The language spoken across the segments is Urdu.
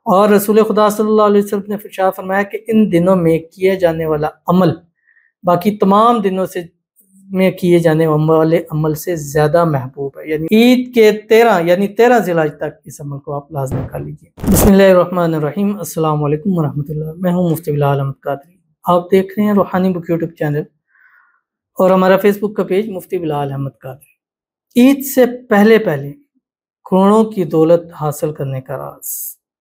اور رسول خدا صلی اللہ علیہ وسلم نے ارشاد فرمایا کہ ان دنوں میں کیا جانے والا عمل باقی تمام دنوں میں کیے جانے والے عمل سے زیادہ محبوب ہے، یعنی عید کے 13 ذی الحجہ تک اس عمل کو آپ لازم کر لیجیے۔ بسم اللہ الرحمن الرحیم، السلام علیکم ورحمۃ اللہ۔ میں ہوں مفتی بلال احمد قادری، آپ دیکھ رہے ہیں روحانی بک یوٹیوب چینل اور ہمارا فیس بک کا پیج مفتی بلال احمد قادری۔ عید سے پہلے کروڑوں کی دولت حاصل کرنے کا راز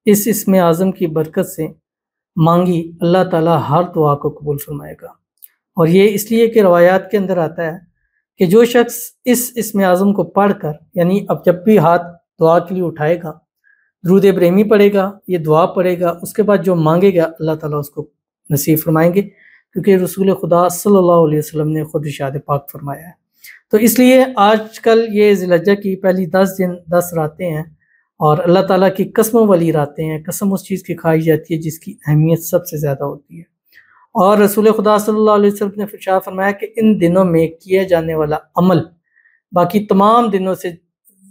اس اسم اعظم کی برکت سے مانگی، اللہ تعالیٰ ہر دعا کو قبول فرمائے گا۔ اور یہ اس لیے کہ روایات کے اندر آتا ہے کہ جو شخص اس اسم اعظم کو پڑھ کر، یعنی اب جب بھی ہاتھ دعا کے لیے اٹھائے گا، درود ابراہیمی پڑھے گا، یہ دعا پڑھے گا، اس کے بعد جو مانگے گا اللہ تعالیٰ اس کو نصیب فرمائیں گے، کیونکہ رسول خدا صلی اللہ علیہ وسلم نے خود ارشاد پاک فرمایا ہے۔ تو اس لیے آج کل یہ ذی الحجہ کی پہلی 10 دن 10 راتیں ہیں، اور اللہ تعالیٰ کی قسموں والی راتیں ہیں۔ قسم اس چیز کی کھائی جاتی ہے جس کی اہمیت سب سے زیادہ ہوتی ہے، اور رسول خدا صلی اللہ علیہ وسلم نے ارشاد فرمایا کہ ان دنوں میں کیا جانے والا عمل باقی تمام دنوں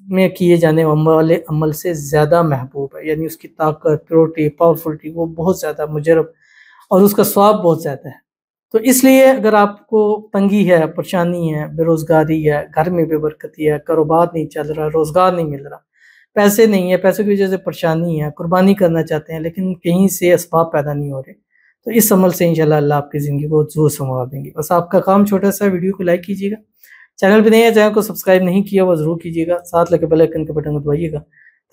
میں کیے جانے والے عمل سے زیادہ محبوب ہے، یعنی اس کی طاقت، پیورٹی، پاورفلٹی وہ بہت زیادہ مجرب، اور اس کا ثواب بہت زیادہ ہے۔ تو اس لیے اگر آپ کو تنگی ہے، پریشانی ہے، بے روزگاری ہے، گھر میں بے برکتی ہے، کاروبار نہیں چل رہا، روزگار نہیں مل رہا، پیسے نہیں ہے، پیسوں کی وجہ سے پریشانی ہے، قربانی کرنا چاہتے ہیں لیکن کہیں سے اسباب پیدا نہیں ہو رہے، تو اس عمل سے انشاءاللہ اللہ آپ کی زندگی کو ضرور سنوار دیں گے۔ بس آپ کا کام چھوٹا سا، ویڈیو کو لائک کیجیے گا، چینل پہ نہیں ہے، چینل کو سبسکرائب نہیں کیا وہ ضرور کیجیے گا، ساتھ لگے بیل آئیکن کے بٹن کو دبائیے گا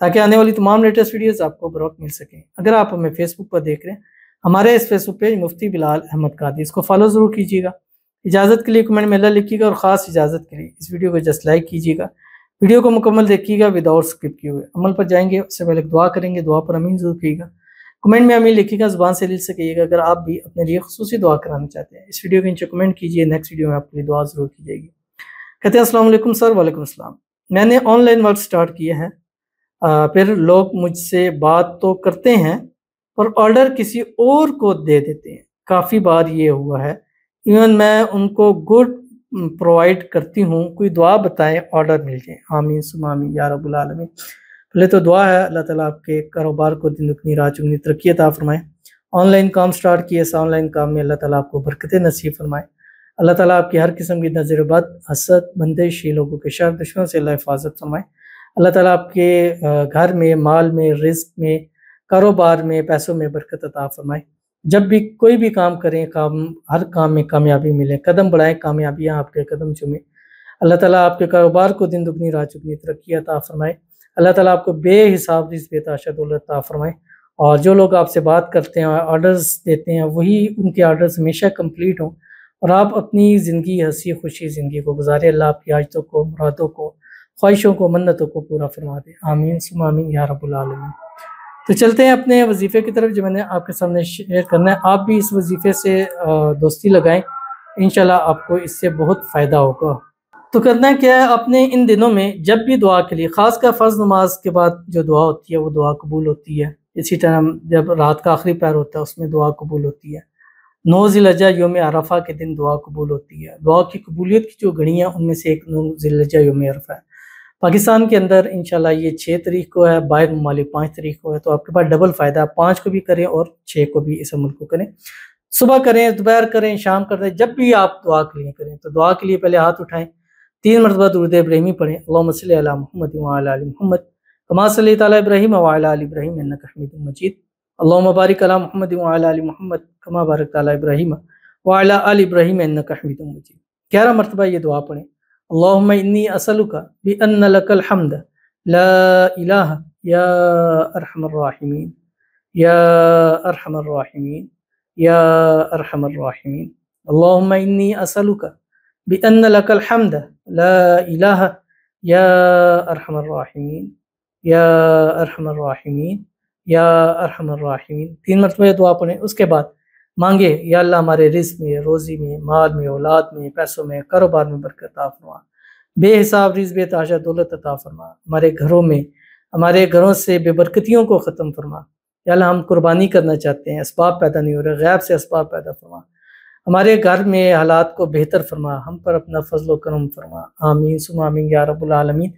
تاکہ آنے والی تمام لیٹسٹ ویڈیوز آپ کو بروقت مل سکیں۔ اگر آپ ہمیں فیس بک پر دیکھ رہے ہیں، ہمارے اس فیس بک پیج مفتی بلال احمد قادری، اس کو فالو ضرور کیجیے گا۔ اجازت کے لیے کمنٹ میں اللہ لکھیے گا، اور خاص اجازت کے لیے اس ویڈیو کو جسٹ لائک کیجیے گا، ویڈیو کو مکمل دیکھیے گا وداؤٹ اسکپ کیے ہوئے۔ عمل پر جائیں گے اس سے پہلے دعا کریں گے، دعا پر امین ضرور کیجیے گا، کمنٹ میں امین لکھیے گا، زبان سے لکھ سکیے گا۔ اگر آپ بھی اپنے لیے خصوصی دعا کرانا چاہتے ہیں اس ویڈیو کے نیچے کمنٹ کیجیے، نیکسٹ ویڈیو میں آپ کے لیے دعا ضرور کی جائے گی۔ کہتے ہیں السلام علیکم سر۔ وعلیکم السلام۔ میں نے آن لائن ورک سٹارٹ کیا ہے، پھر لوگ مجھ سے بات تو کرتے ہیں اور آرڈر کسی اور کو دے دیتے ہیں، کافی بار یہ ہوا ہے، ایون میں ان کو گڈ پرووائڈ کرتی ہوں، کوئی دعا بتائیں آرڈر مل جائے۔ آمین ثم آمین یا رب العالمین۔ پہلے تو دعا ہے اللہ تعالیٰ آپ کے کاروبار کو دن دگنی رات چگنی ترقی عطا فرمائے۔ آن لائن کام سٹارٹ کیے، اس آن لائن کام میں اللہ تعالیٰ آپ کو برکتیں نصیب فرمائے، اللہ تعالیٰ آپ کی ہر قسم کی نظر بد، حسد، بندشی، لوگوں کے شر، دشمنوں سے اللہ حفاظت فرمائے، اللہ تعالیٰ آپ کے گھر میں، مال میں، رزق میں، کاروبار میں، پیسوں میں برکت عطا فرمائے۔ جب بھی کوئی بھی کام کریں، ہر کام میں کامیابی ملے، قدم بڑھائیں، کامیابیاں آپ کے قدم چومیں، اللہ تعالیٰ آپ کے کاروبار کو دن دگنی رات چگنی ترقی عطا فرمائے، اللہ تعالیٰ آپ کو بے حساب رزق بے تحاشا دولت عطا فرمائے۔ اور جو لوگ آپ سے بات کرتے ہیں، آرڈرز دیتے ہیں، وہی ان کے آرڈرز ہمیشہ کمپلیٹ ہوں، اور آپ اپنی زندگی ہنسی خوشی زندگی کو گزارے، اللہ آپ کی حاجتوں کو، مرادوں کو، خواہشوں کو، منتوں کو پورا فرما دے۔ آمین ثم آمین یا رب العالمین۔ تو چلتے ہیں اپنے وظیفے کی طرف جو میں نے آپ کے سامنے شیئر کرنا ہے۔ آپ بھی اس وظیفے سے دوستی لگائیں، انشاءاللہ آپ کو اس سے بہت فائدہ ہوگا۔ تو کرنا کیا ہے، اپنے ان دنوں میں جب بھی دعا کے لیے، خاص کر فرض نماز کے بعد جو دعا ہوتی ہے وہ دعا قبول ہوتی ہے، اسی طرح جب رات کا آخری پہر ہوتا ہے اس میں دعا قبول ہوتی ہے، 9 ذی الحجہ یوم عرفہ کے دن دعا قبول ہوتی ہے۔ دعا کی قبولیت کی جو گھڑیاں ان میں سے ایک 9 ذی الحجہ یوم عرفہ ہے۔ پاکستان کے اندر انشاءاللہ یہ 6 تاریخ کو ہے، باہر ممالک 5 تاریخ کو ہے، تو آپ کے پاس ڈبل فائدہ ہے، 5 کو بھی کریں اور 6 کو بھی اس عمل کو کریں، صبح کریں، دوپہر کریں، شام کریں، جب بھی آپ دعا کے لیے کریں تو دعا کے لیے پہلے ہاتھ اٹھائیں، 3 مرتبہ درود ابراہیمی پڑھیں، اللہم صلی علی محمد وعلی آل محمد کما صلیت علی ابراہیم وعلی آل ابراہیم انک حمید مجید، اللہم بارک علی محمد وعلی آل محمد کما بارکت علی ابراہیم وعلی آل ابراہیم انک حمید مجید۔ 11 مرتبہ یہ دعا پڑھیں، اللہم انی اسألک بأن لک الحمد لا الہ یا ارحم الراحمین یا ارحم الراحمین یا ارحم الراحمین، اللہم انی اسألک بأن لک الحمد لا الہ یا ارحم الراحمین یا ارحم الراحمین یا ارحم الراحمین۔ 3 مرتبہ یہ دعا پڑھیں، اس کے بعد مانگے یا اللہ ہمارے رزق میں، روزی میں، مال میں، اولاد میں، پیسوں میں، کاروبار میں برکت عطا فرما، بے حساب رزق بے تحاشا دولت عطا فرما، ہمارے گھروں میں، ہمارے گھروں سے بے برکتیوں کو ختم فرما، یا اللہ ہم قربانی کرنا چاہتے ہیں، اسباب پیدا نہیں ہو رہے، غیب سے اسباب پیدا فرما، ہمارے گھر میں حالات کو بہتر فرما، ہم پر اپنا فضل و کرم فرما، آمین ثم آمین یا رب العالمین۔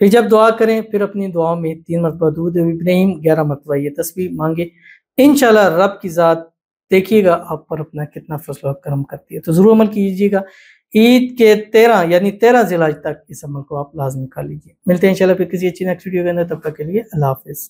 پھر جب دعا کریں پھر اپنی دعاؤں میں 3 مرتبہ درود ابراہیم، 11 مرتبہ یہ تسبیح مانگے، انشاءاللہ رب کی ذات دیکھیے گا آپ پر اپنا کتنا فضل و کرم کرتی ہے۔ تو ضرور عمل کیجیے گا، عید کے 13 یعنی 13 ذی الحج تک اس عمل کو آپ لازمی کر لیجیے۔ ملتے ہیں انشاءاللہ پھر کسی اچھی نیکسٹ ویڈیو کے اندر، تب تک کے لیے اللہ حافظ۔